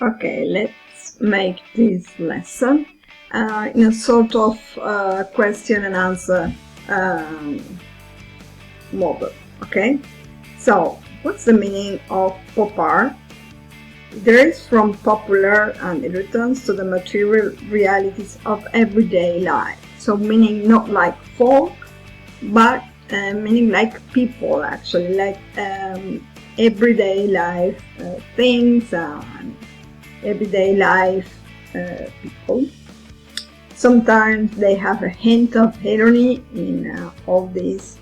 Okay, let's make this lesson in a sort of question and answer model. Okay, so what's the meaning of pop art? It varies from popular and it returns to the material realities of everyday life. So meaning not like folk, but meaning like people, actually, like everyday life things and everyday life people. Sometimes they have a hint of irony in all this,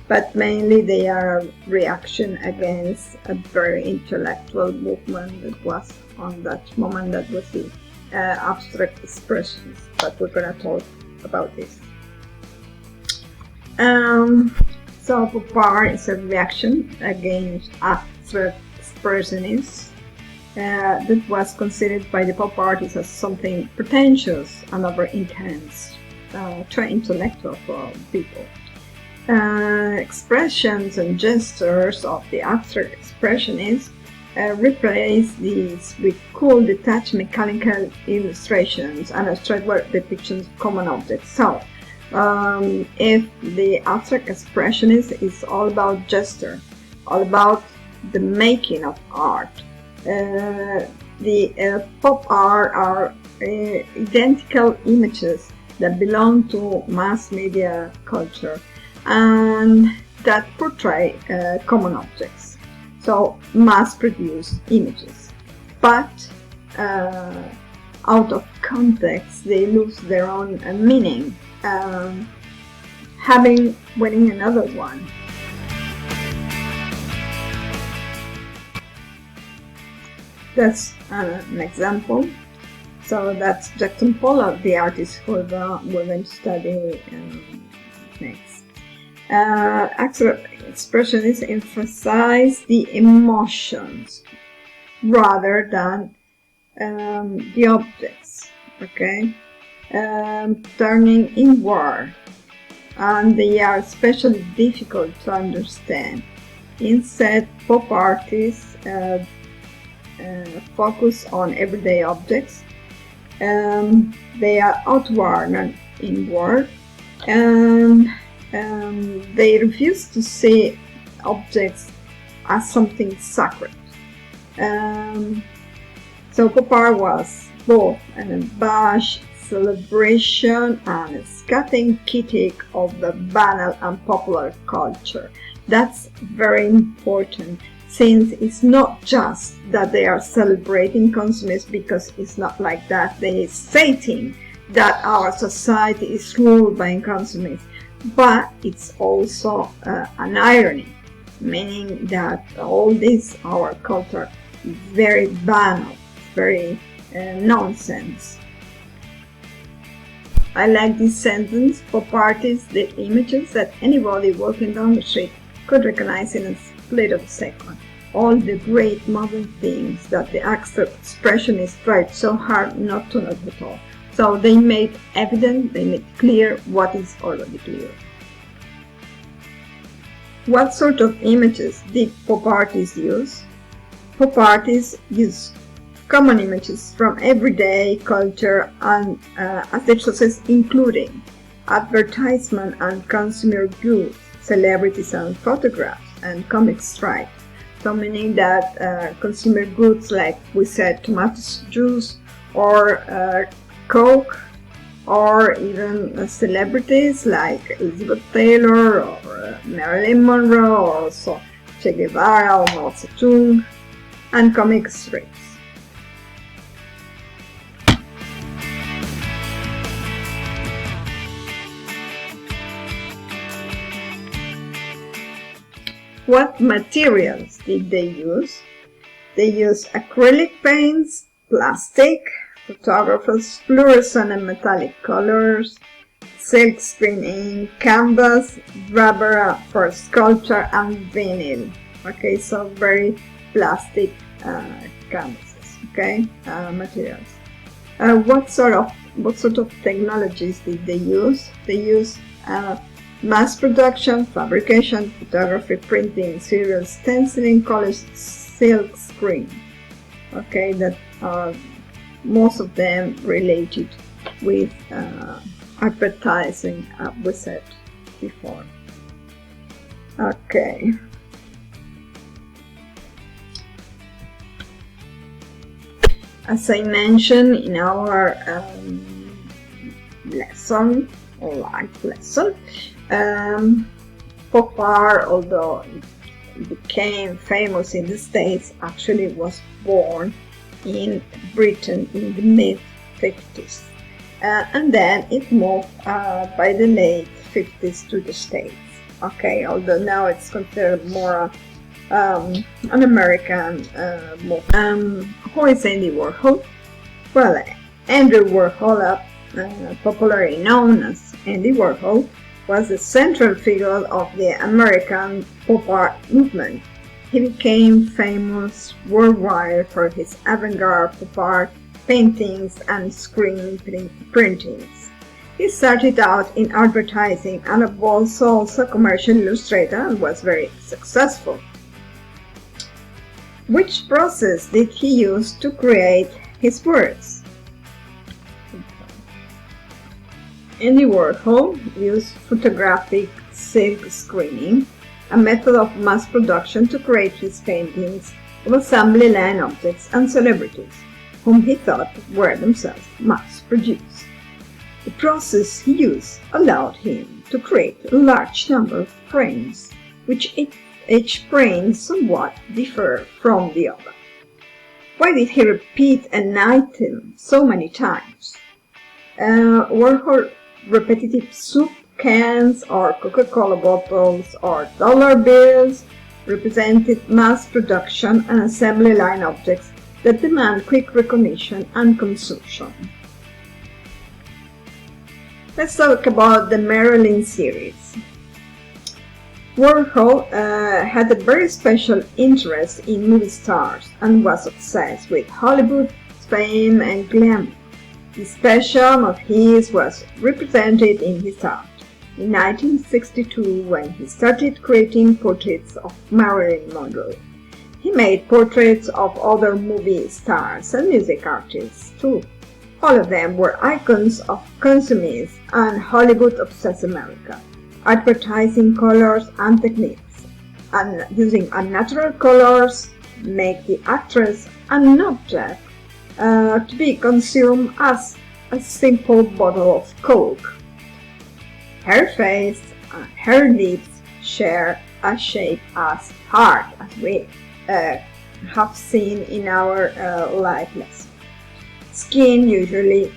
but mainly they are a reaction against a very intellectual movement that was on that moment, that was the abstract expressions. But we're going to talk about this. So pop art is a reaction against abstract expressionism that was considered by the pop artists as something pretentious and over intense, too intellectual for people. Expressions and gestures of the abstract expressionists replace these with cool, detached, mechanical illustrations and straightforward depictions of common objects. So, if the abstract expressionist is all about gesture, all about the making of art, the pop art are identical images that belong to mass media culture and that portray common objects, so mass-produced images. But out of context, they lose their own meaning, winning another one. That's an example. So that's Jackson Pollock, the artist who we're going to study next. Abstract expressionists emphasize the emotions rather than the objects, okay? Turning inward, and they are especially difficult to understand. Instead, pop artists focus on everyday objects. They are outward and inward, and they refuse to see objects as something sacred. So pop art was both an abashed celebration and a scathing critique of the banal and popular culture. That's very important, since it's not just that they are celebrating consumerism, because it's not like that. They are stating that our society is ruled by consumerism, but it's also an irony, meaning that all this, our culture, is very banal, very nonsense. I like this sentence: pop artists did images that anybody walking down the street could recognize in a split of a second. All the great modern things that the abstract expressionists tried so hard not to notice at all. So they made evident, they made clear what is already clear. What sort of images did pop artists use? Pop artists use common images from everyday culture and as their sources, including advertisement and consumer goods, celebrities and photographs, and comic strips. So meaning that consumer goods, like we said, tomato juice or Coke, or even celebrities like Elizabeth Taylor or Marilyn Monroe, or also Che Guevara or Mao Zedong, and comic strips. What materials did they use? They used acrylic paints, plastic, photographers, fluorescent and metallic colors, silkscreen ink, canvas, rubber for sculpture, and vinyl. Okay, so very plastic canvases. Okay, materials. What sort of technologies did they use? They used mass production, fabrication, photography, printing, serial stenciling, color silk screen. okay, that most of them related with advertising, as we said before. Okay. As I mentioned in our lesson, or life lesson, pop art, although it became famous in the States, actually was born in Britain in the mid-50s. And then it moved by the late 50s to the States. Okay, although now it's considered more an American movement. Who is Andy Warhol? Well, Andrew Warhol, popularly known as Andy Warhol, was the central figure of the American pop art movement. He became famous worldwide for his avant-garde pop art paintings and screen printings. He started out in advertising and was also a commercial illustrator and was very successful. Which process did he use to create his works? Andy Warhol used photographic silk screening, a method of mass production to create his paintings of assembly line objects and celebrities, whom he thought were themselves mass-produced. The process he used allowed him to create a large number of frames, which each frame somewhat differed from the other. Why did he repeat an item so many times? Warhol repetitive soup cans or Coca-Cola bottles or dollar bills represented mass production and assembly line objects that demand quick recognition and consumption. Let's talk about the Marilyn series. Warhol had a very special interest in movie stars and was obsessed with Hollywood fame and glamour. This passion of his was represented in his art. In 1962, when he started creating portraits of Marilyn Monroe, he made portraits of other movie stars and music artists too. All of them were icons of consumerism and Hollywood-obsessed America, advertising colors and techniques, and using unnatural colors make the actress an object to be consumed as a simple bottle of Coke. Her face and her lips share a shape as heart, as we have seen in our life lesson. Skin usually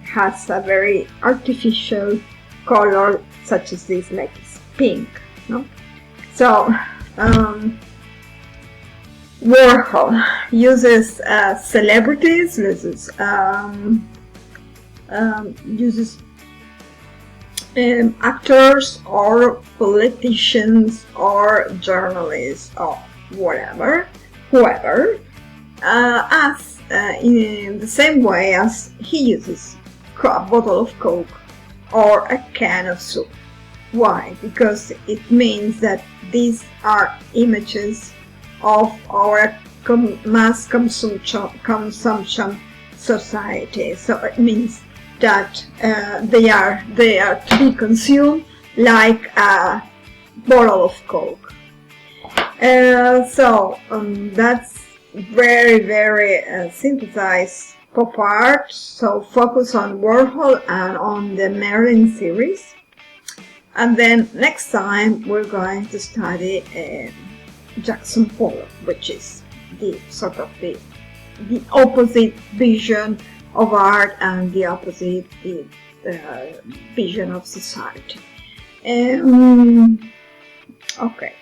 has a very artificial color, such as this, like it's pink, no? So Warhol uses celebrities, uses actors or politicians or journalists or whoever, as in the same way as he uses a bottle of Coke or a can of soup. Why? Because it means that these are images of our mass consumption society. So it means that they are to be consumed like a bottle of Coke. That's very synthesized pop art. So focus on Warhol and on the Marilyn series. And then next time we're going to study Jackson Pollock, which is the sort of the opposite vision of art and the opposite vision of society. Okay.